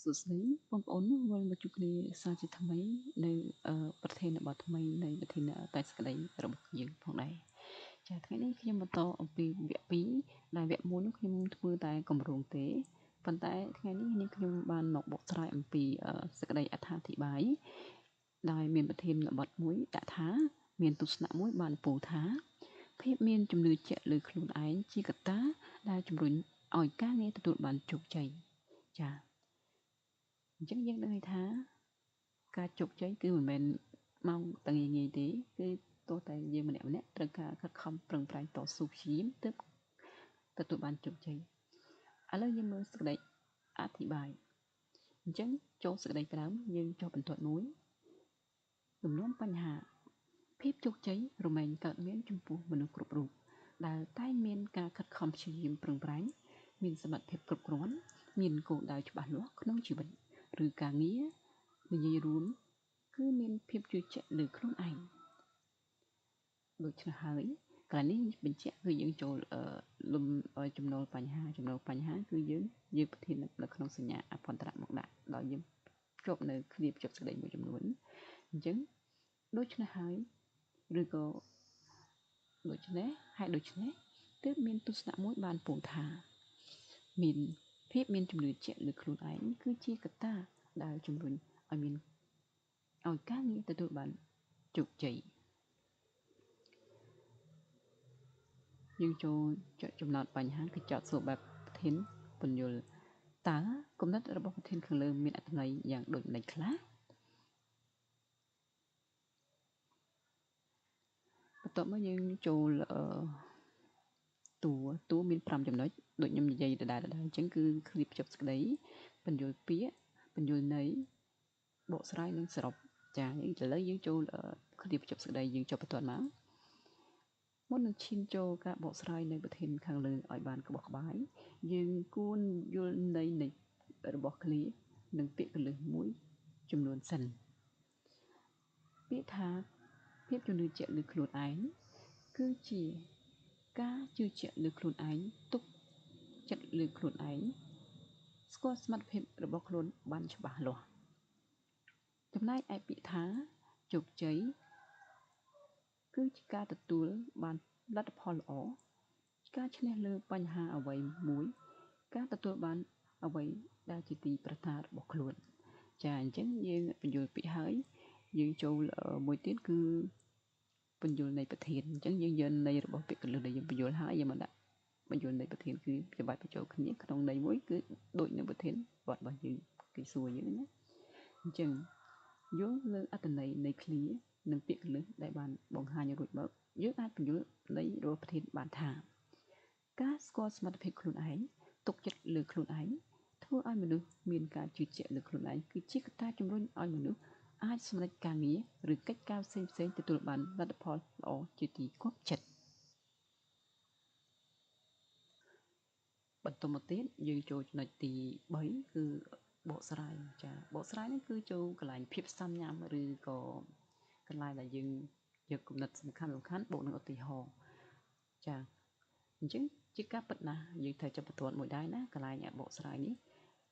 សួស្តីបងប្អូនវិលមកជួបគ្នាសាជាថ្មីនៅប្រធានបទថ្មីនៃប្រធានតែសក្តីរបស់យើងផងដែរចាថ្ងៃនេះខ្ញុំបន្តអំពីវគ្គ2ដែលវគ្គ1នោះខ្ញុំធ្វើតែគម្រោងទេប៉ុន្តែថ្ងៃនេះខ្ញុំបានមកបកស្រាយអំពីសក្តីអត្ថាធិប្បាយដោយមានប្រធានបទមួយដាក់ថាមានទស្សនៈមួយបានពោលថាភាពមានជំនឿជាក់លើខ្លួនឯងជាកត្តាដែលជំរុញឲ្យការងារទទួលបានជោគជ័យចាអញ្ចឹងយើងដឹងថាការជោគជ័យគឺមិនមែនមកតែងាយទេគឺទោះតែយើងម្នាក់ត្រូវការខិតខំប្រឹងប្រែងតស៊ូព្យាយាមទើបទទួលបានជោគជ័យឥឡូវយើងមើលសេចក្តីអធិប្បាយអញ្ចឹងចូលសេចក្តីក្រោមយើងចុះបន្ទាត់មួយចំនួនបញ្ហាភាពជោគជ័យរមែងកើតមានចំពោះមនុស្សគ្រប់រូបដែលតែងមានការខិតខំព្យាយាមប្រឹងប្រែងមានសមត្ថភាពគ្រប់គ្រាន់មានគោលដៅច្បាស់លាស់ក្នុងជីវិតឬការងារនិយាយរួមគឺមានភាពជឿជាក់លើខ្លួនឯងដូច្នេះហើយកន្លែងនេះបញ្ជាក់គឺយើងចូលលំចំណូលបញ្ហាគឺយើងប្រធាននៅក្នុងសញ្ញាអភ័ន្តរៈមកដាក់ដោយយើងភ្ជាប់នៅគ្នាភ្ជាប់សេចក្តីមួយចំនួនអញ្ចឹងដូច្នេះហើយឬក៏ដូច្នេះហើយដូច្នេះទើបមានទស្សនៈមួយបានពោលថាមានភាពមានជំនឿជាក់លើខ្លួនឯងគឺជាកត្តាដែលជំរុញឲ្យការងារទទួលបានជោគជ័យយើងចូលចំណោទបញ្ហាគឺចោទសួរបែបប្រធានពន្យល់តើគំនិតរបស់ប្រធានខាងលើមានអត្ថន័យយ៉ាងដូចម្តេចខ្លះបន្ទាប់មកយើងចូលតួមាន5ចំណុចដូចខ្ញុំនិយាយដដែលអញ្ចឹងគឺគ្រាភ្ជាប់សេចក្តីពន្យល់ពាក្យពន្យល់ន័យបកស្រាយនិងសរុបចាឥឡូវយើងចូលគ្រាភ្ជាប់សេចក្តីយើងចុះបន្ទាត់មកមុននឹងឈានចូលការបកស្រាយនៅប្រធានខាងលើឲ្យបានក្បោះក្បាយយើងគួរយល់ន័យនៃរបស់ឃ្លានិងពាក្យកន្លឹះមួយចំនួនសិនពាក្យថាភាពជំនឿជាក់លើខ្លួនឯងគឺជាការជឿជាក់លើខ្លួនឯងទុកចិត្តលើខ្លួនឯងស្គាល់សមត្ថភាពរបស់ខ្លួនបានច្បាស់លាស់ចំណែកឯពាក្យថាជោគជ័យគឺជាការទទួលបានលទ្ធផលល្អការឈ្នះលើបញ្ហាអ្វីមួយការទទួលបានអ្វីដែលជាទីប្រាថ្នារបស់ខ្លួនចាអញ្ចឹងយើងបញ្យល់ពាក្យហើយយើងចូលមួយទៀតគឺពន្យល់នៃប្រធានអញ្ចឹងយើងយកន័យរបស់ពាក្យកន្លឹះដែលយើងពន្យល់ហើយយើងមកដាក់ពន្យល់នៃប្រធានគឺច្បាយបញ្ចូលគ្នាក្នុងន័យមួយគឺដូចនឹងប្រធានវត្តរបស់យើងគេសួរយើងណាអញ្ចឹងយល់លើអត្ថន័យនៃឃ្លានិងពាក្យកន្លឹះដែលបានបង្ហាញរួចមកយើងអាចពន្យល់ន័យរបស់ប្រធានបានថាការស្គាល់សមត្ថភាពខ្លួនឯងទុកចិត្តលើខ្លួនឯងធ្វើឲ្យមនុស្សមានការជឿជាក់លើខ្លួនឯងគឺជាកត្តាជំរុញឲ្យមនុស្សអាចសម្រេចការងារឬកិច្ចការផ្សេងៗទទួលបានលទ្ធផលល្អជាទីគាប់ចិត្តបន្តមកទៀតយើងចូលចំណុចទី3គឺបកស្រាយចាបកស្រាយនេះគឺចូលកន្លែងភាពសាមញ្ញឬក៏កន្លែងដែលយើងយកគំនិតសំខាន់បូកនឹងឧទាហរណ៍ចាអញ្ចឹងជាការពិតណាស់យើងត្រូវចាប់បន្ទាត់មួយដែរណាកន្លែងបកស្រាយនេះ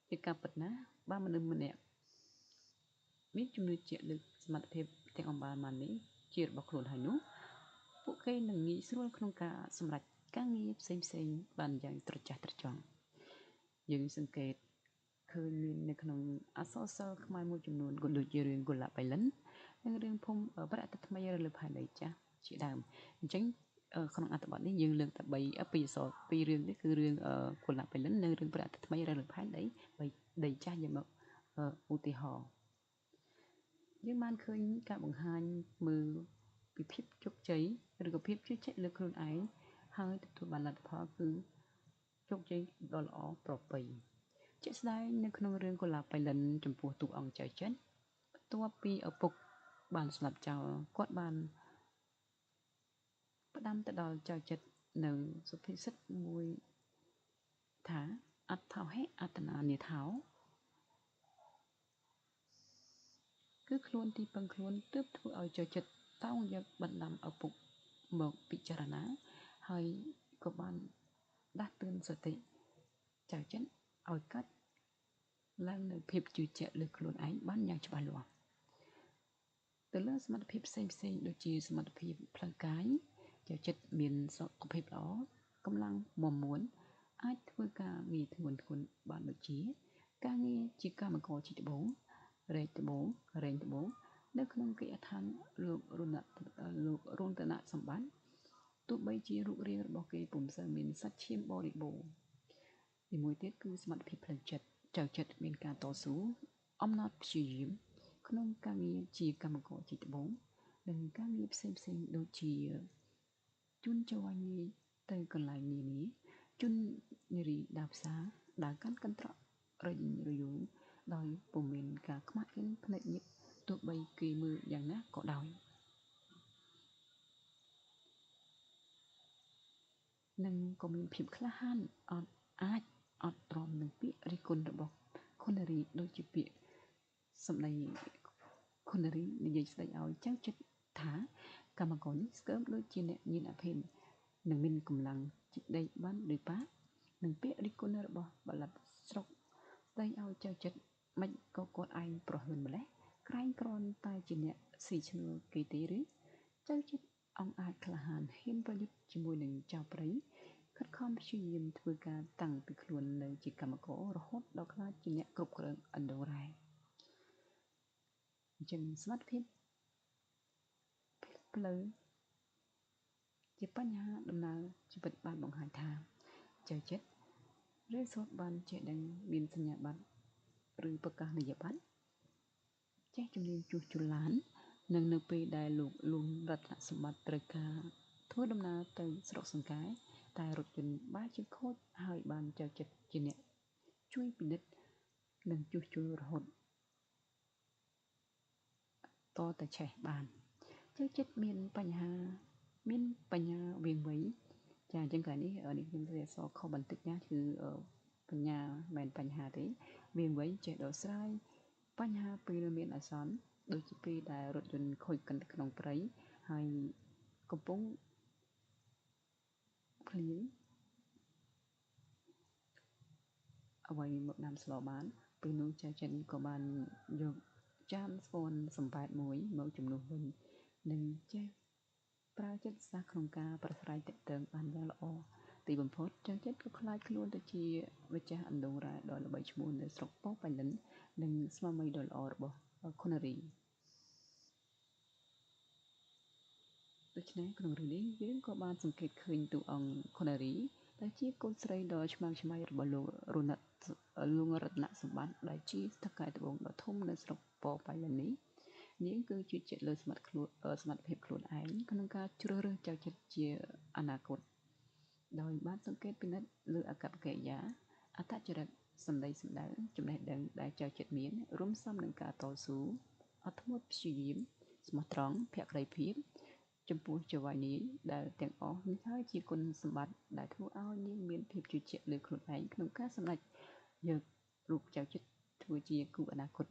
ជាការពិតណាស់បើមនុស្សម្នាក់មានជំនឿជាក់លើសមត្ថភាពទាំងអំបាលមកនេះជារបស់ខ្លួនហើយនោះពួកគេនឹងងាយស្រួលក្នុងការសម្រេចការងារផ្សេងបានយ៉ាងត្រចះត្រចង់យើងសង្កេតឃើញមាននៅក្នុងអក្សរសិល្ប៍ខ្មែរមួយចំនួនក៏ដូចជារឿងកុលាបបៃលិននិងរឿងភូមិប្រាក់ទឹកថ្មីរលឹកផែនដីចាស់ជាដើមអញ្ចឹងក្នុងអត្ថបទនេះយើងលើកតែ2អពីអក្សរ2រឿងនេះគឺរឿងកុលាបបៃលិននិងរឿងប្រាក់ទឹកថ្មីរលឹកផែនដីដីចាស់យកមកឧទាហរណ៍យើងបានឃើញការបង្ហាញមើលពីភាពជោគជ័យឬក៏ភាពជឿជាក់លើខ្លួនឯងហើយទទួលបានលទ្ធផលគឺជោគជ័យដ៏ល្អប្រពៃជាក់ស្ដែងនៅក្នុងរឿងកុលាបបៃលិនចំពោះតួអង្គចៅចិនបន្ទាប់ពីឪពុកបានស្លាប់ចោលគាត់បានផ្ដាំទៅដល់ចៅចិននៅសុភាសិតមួយថាអត្ថោហិអត្តនានាថោគឺខ្លួនទីពឹងខ្លួនទើបធ្វើឲ្យចៅចិនតោងយកបណ្ដាំឪពុកមកពិចារណាហើយក៏បានដាស់តឿនសតិចៅចិនឲ្យកាត់ ឡើងនៅភាពជឿជាក់លើខ្លួនឯងបានយ៉ាងច្បាស់លាស់ទៅលើសមត្ថភាពផ្សេងៗដូចជាសមត្ថភាពផ្លូវកាយចិត្តមានសុខភាពល្អកម្លាំងមាំមួនអាចធ្វើការងារធ្ងន់ៗបានដូចជាការងារជាកម្មករជាត្បូងរែកត្បូងនៅក្នុងកិច្ចដ្ឋានលោករតនសម្បត្តិទោះបីជារូបរាងរបស់គេពុំសូវមានសាច់ឈាមបរិបូរណ៍ទីមួយទៀតគឺសមត្ថភាពផ្លូវចិត្តចិត្តមានការតស៊ូអំណត់ព្យាយាមក្នុងការងារជាកម្មករជាត្បូងនិងការងារផ្សេងៗដូចជាជូនចៅឲ្យងាយទៅកន្លែងនានាជូននារីដើរផ្សារដើរកាន់កន្ត្រករញរយូរដោយពុំមានការខ្មាស់អៀនភ្នែកញឹកទោះបីគេមើលយ៉ាងណាក៏ដោយនិងក៏មានភាពក្លាហានអាចអត់ទ្រាំនឹងពាក្យរិះគន់របស់គុណរីដូចជាពាក្យសម្ដីគុណរីនិយាយស្ដីឲ្យចៅចិត្តថាកម្មករនេះស្កើមដូចជាអ្នកញៀនអភេននិងមានកម្លាំងជីកដីបានឬប៉ានិងពាក្យរិះគន់របស់បល័តស្រុកស្ដីឲ្យចៅចិត្តមិនក៏គាត់ឯងប្រហើនម្លេះក្រែងគ្រាន់តែជាអ្នកស៊ីឈ្នួលគេទេឬចៅចិត្តអង្គអាចក្លាហានហ៊ានប្រយុទ្ធជាមួយនឹងចៅព្រៃខិតខំព្យាយាមធ្វើការតាំងពីខ្លួននៅជាកម្មកររហូតដល់ក្លាយជាអ្នកគ្រប់គ្រងឥណ្ឌូរ៉ែអញ្ចឹងសមត្ថភាពផ្លូវជាបញ្ហាដំណើរជីវិតបានបង្ហាញថាចៅចិត្តឬសូត្របានចេះដឹងមានសញ្ញាបត្រឬប្រកាសនីយបត្រចេះជំនាញជួសជុលឡាននិងនៅពេលដែលលោកលួងរតនសម្បត្តិត្រូវការធ្វើដំណើរទៅស្រុកសង្កែតែរថយន្តបែរជាខូចហើយបានចៅចិត្តជាអ្នកជួយពិនិត្យនិងជួសជុលរហូតតតែឆេះបានចៅចិត្តមានបញ្ញាវាងវៃចាអញ្ចឹងកាលនេះខ្ញុំរៀនអក្សរខុសបន្តិចណាគឺបញ្ញាមិនបញ្ហាទេវាងវៃចេះដោះស្រាយបញ្ហាពេលមានអាសន្នដូចជាពេលដែលរថយន្តខូចកិនក្នុងព្រៃហើយកំពុងភ្លៀងអ្វីមកដាំស្លបានពេលនោះចៅចិនក៏បានយកចានស្ពាន់សម្បែតមួយមកជំនួសវិញនិងចេះប្រើចិត្តសាស្ត្រក្នុងការប្រស្រ័យទាក់ទងបានយ៉ាងល្អទីបំផុតចៅចិនក៏ខ្លាចខ្លួនទៅជាម្ចាស់ឥណ្ឌូរ៉ែដ៏ល្បីឈ្មោះនៅស្រុកប៉ោះប៉ៃលិននិងស្វាមីដ៏ល្អរបស់ខុនរីដូច្នេះក្នុងរឿងនេះយើងក៏បានសង្កេតឃើញតួអង្គខុនរីដែលជាកូនស្រីដ៏ឆ្មើងឆ្មៃរបស់លោករណិតលួងរតនសម្បត្តិដែលជាស្ថិតត្បូងដ៏ធំនៅស្រុកប៉ោះប៉ៃលិននេះនាងគឺជឿជាក់លើសមត្ថភាពខ្លួនឯងក្នុងការជ្រើសរើសចៅចិត្តជាអនាគតដោយបានសង្កេតពិនិត្យលើអាកប្បកិរិយាអត្តចរិតសម្ដីសម្ដៅចំណេះដឹងដែលចៅចិត្តមានរួមផ្សំនឹងការតស៊ូអត់ធ្មត់ព្យាយាមស្មោះត្រង់ភក្ដីភាពចំពោះចៅហ្វាយនាងដែលទាំងអស់នេះហើយជាគុណសម្បត្តិដែលធ្វើឲ្យនាងមានភាពជឿជាក់លើខ្លួនឯងក្នុងការសម្រេចយករូបចៅចិត្តធ្វើជាគូអនាគត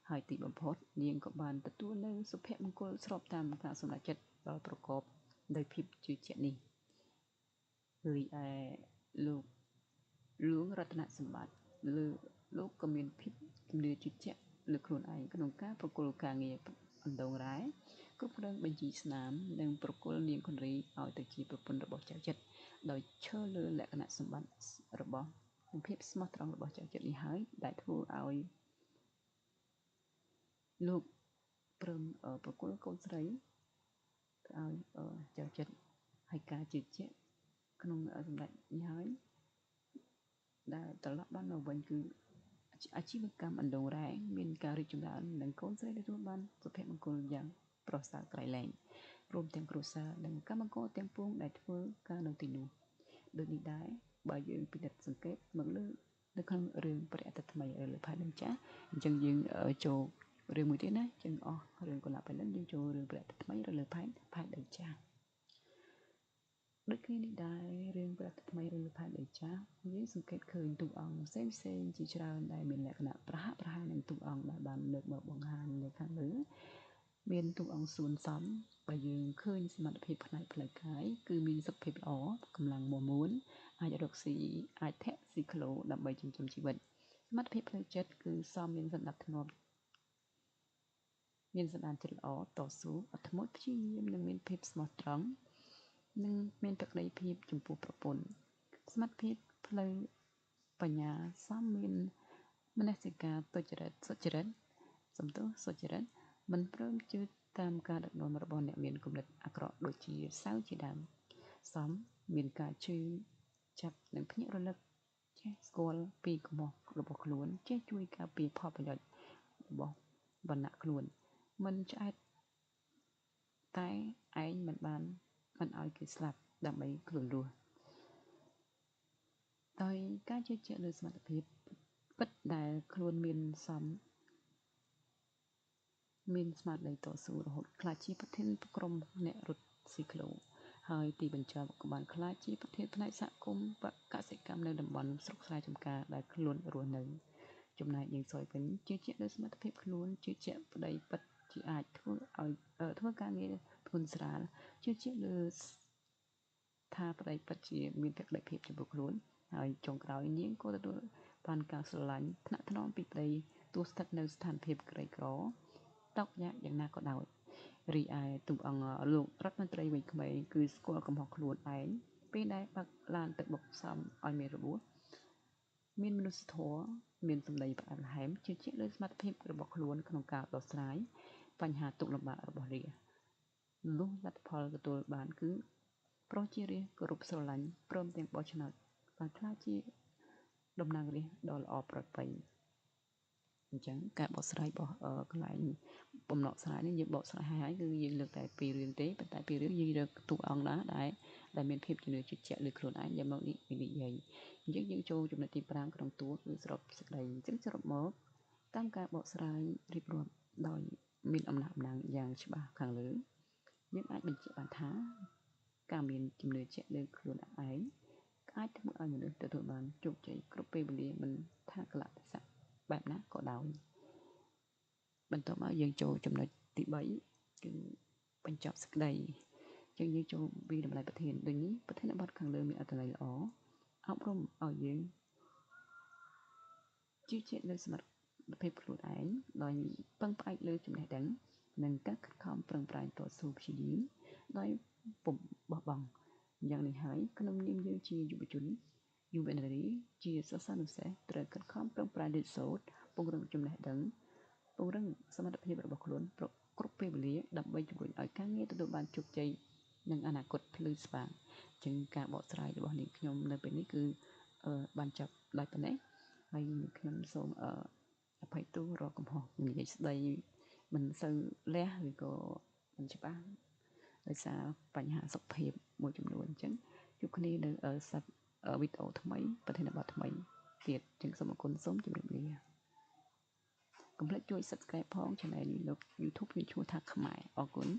ហើយទីបំផុតនាងក៏បានទទួលនៅសុភមង្គលស្របតាមការសម្រេចចិត្តដ៏ប្រកបដោយភាពជឿជាក់នេះរីឯលោកលួងរតនសម្បត្តិលោកក៏មានភាពជំនឿជឿជាក់លើខ្លួនឯងក្នុងការប្រគល់ការងារអណ្ដូងរ៉ែគ្រប់គ្រងបញ្ជីស្នាមនិងប្រគល់នាងខុនរីឲ្យទៅជាប្រពន្ធរបស់ចៅចិត្រដោយឈរលើលក្ខណៈសម្បត្តិរបស់និងភាពស្មោះត្រង់របស់ចៅចិត្រនេះហើយដែលធ្វើឲ្យលោកព្រមប្រគល់កូនស្រីទៅឲ្យចៅចិត្រហើយការជឿជាក់ក្នុងសម្ដេចនេះហើយដែលត្រឡប់បានមកវិញគឺអាជីវកម្មអណ្ដូងរ៉ែមានការរីកចម្រើននិងកូនស្រីទទួលបានសុភមង្គលយ៉ាងប្រសើរក្រៃលែងរួមទាំងគ្រួសារនិងកម្មករទាំងពួងដែលធ្វើការនៅទីនោះដូចនេះដែរបើយើងពិនិត្យសង្កេតមកលើនៅក្នុងរឿងព្រះអាទិត្យថ្មីលើផែននឹងចាស់អញ្ចឹងយើងចូលរឿងមួយទៀតណាចឹងអស់រឿងកុលាបផែនយើងចូលរឿងព្រះអាទិត្យថ្មីលើផែនដីចាស់ដូចគ្នានេះដែររឿងព្រះអាទិត្យថ្មីឬផែនដីចាស់យើងសង្កេតឃើញតួអង្គផ្សេងជាច្រើនដែលមានលក្ខណៈប្រហាក់ប្រហែលនឹងតួអង្គដែលបានលើកមកបង្ហាញនៅខាងលើមានតួអង្គសួនសំបើយើងឃើញសមត្ថភាពផ្នែកផ្លូវកាយគឺមានសុខភាពល្អកម្លាំងមាំមួនអាចរកស៊ីអាចធាក់ស៊ីក្លូដើម្បីចិញ្ចឹមជីវិត សមត្ថភាពផ្លូវចិត្តគឺសមមានសណ្ដាប់ធ្នាប់មានសន្តានចិត្តល្អតស៊ូអត់ធ្មត់ព្យាយាមនិងមានភាពស្មោះត្រង់និងមានភក្ដីភាពចំពោះប្រពន្ធសមត្ថភាពផ្លូវបញ្ញាសមមានមនសិការទុច្ចរិតសុចរិតសំទោសសុចរិតមិនព្រមជឿតាមការដឹកនាំរបស់អ្នកមានគំនិតអាក្រក់ដូចជាសៅជាដើមសមមានការជឿចាប់និងភ្ញាក់រលឹកចេះស្គាល់ពីកំហុសរបស់ខ្លួនចេះជួយការពារផលប្រយោជន៍របស់វណ្ណៈខ្លួនមិនឆ្អែតតែឯងមិនឲ្យគេស្លាប់ដើម្បីខ្លួនរស់ដោយការជឿជាក់លើសមត្ថភាពពិតដែលខ្លួនមានស្មារតីតស៊ូរហូតខ្លាចជាប្រធានក្រុមអ្នករត់ស៊ីក្លូហើយទីបញ្ចប់ក៏បានខ្លាចជាប្រធានផ្នែកសហគមន៍កសិកម្មនៅតំបន់ស្រុកស្រែចម្ការដែលខ្លួនរស់នៅចំណែកយើងសយវិញជឿជាក់លើសមត្ថភាពខ្លួនជឿជាក់ប្តីពិតជាអាចធ្វើការងារធ្ងន់ស្រាលជឿជាក់លើថាប្តីពិតជាមានភក្ដីភាពចំពោះខ្លួនហើយចុងក្រោយនាងក៏ទទួលបានការស្រឡាញ់ថ្នាក់ថ្នមពីប្តីទោះស្ថិតនៅស្ថានភាពក្រីក្រតោកយ៉ាកយ៉ាងណាក៏ដោយរីឯទូអង្គលោករដ្ឋមន្ត្រីវ័យក្មេងគឺស្គាល់កំហុសខ្លួនឯងពេលដែលបាក់ឡានទឹកបុកសំឲ្យមានរបួសមានមនុស្សធម៌មានសម្ដីផ្អែមល្ហែមជឿជាក់លើសមត្ថភាពរបស់ខ្លួនក្នុងការដោះស្រាយបញ្ហាទុក្ខលំបាករបស់រាជលុះលទ្ធផលទទួលបានគឺប្រជារាស្ត្រគោរពស្រឡាញ់ព្រមទាំងបោះឆ្នោតបានក្លាយជាតំណាងរាស្ត្រដ៏ល្អប្រពៃអញ្ចឹងការបកស្រាយរបស់កន្លែងបំណកស្រាយនេះយើងបកស្រាយហើយគឺយើងលើកតែពីររឿងទេប៉ុន្តែពីររឿងយើងលើកតួអង្គណាដែលមានភាពជំនឿជឿជាក់លើខ្លួនឯងយ៉ាងមកនិយាយអញ្ចឹងយើងចូលចំណុចទី5ក្នុងតួគឺសរុបសេចក្តីអញ្ចឹងសរុបមកតាមការបកស្រាយរៀបរាប់ដោយមានអំណះអំណាងយ៉ាងច្បាស់ខាងលើយើងអាចបញ្ជាក់បានថាការមានជំនឿជាក់លើខ្លួនឯងអាចធ្វើឲ្យមនុស្សទទួលបានជោគជ័យគ្រប់ពេលវេលាមិនថាកលៈទេសៈបែបណាក៏ដោយបន្ទាប់មកយើងចូលចំណុចទី3គឺបញ្ចប់សេចក្តីចឹងយើងចូលពីតម្លៃប្រធានដូចនេះប្រធានបទខាងលើមានអត្ថន័យល្អអប់រំឲ្យយើងជឿជាក់លើសមត្ថភាពខ្លួនឯងដោយពឹងផ្អែកលើចំណេះដឹងនិងការខិតខំប្រឹងប្រែងតស៊ូព្យាយាមដោយពុំបោះបង់យ៉ាងនេះហើយក្នុងនាមយើងជាយុវជនយុវនារីជាសិស្សានុសិស្សត្រូវខិតខំប្រឹងប្រែងរៀនសូត្រពង្រឹងចំណេះដឹងពង្រឹងសមត្ថភាពរបស់ខ្លួនគ្រប់ពេលវេលាដើម្បីជំរុញឲ្យការងារទទួលបានជោគជ័យនិងអនាគតភ្លឺស្វាងអញ្ចឹងការបកស្រាយរបស់នាងខ្ញុំនៅពេលនេះគឺបានចប់ដោយប៉ុណ្ណេះហើយខ្ញុំសូមអភ័យទោសរកកំហុសនិយាយស្ដីមិនសូវលះឬក៏មិនច្បាស់ដោយសារបញ្ហាសុខភាពមួយចំនួនអញ្ចឹងជួបគ្នានៅវីដេអូថ្មីប្រធានបទថ្មីទៀតអញ្ចឹងសូមអរគុណសូមជម្រាបលាកុំភ្លេចជួយ Subscribe ផង Channel នេះលើ YouTube មានឈ្មោះថាខ្មែរអរគុណ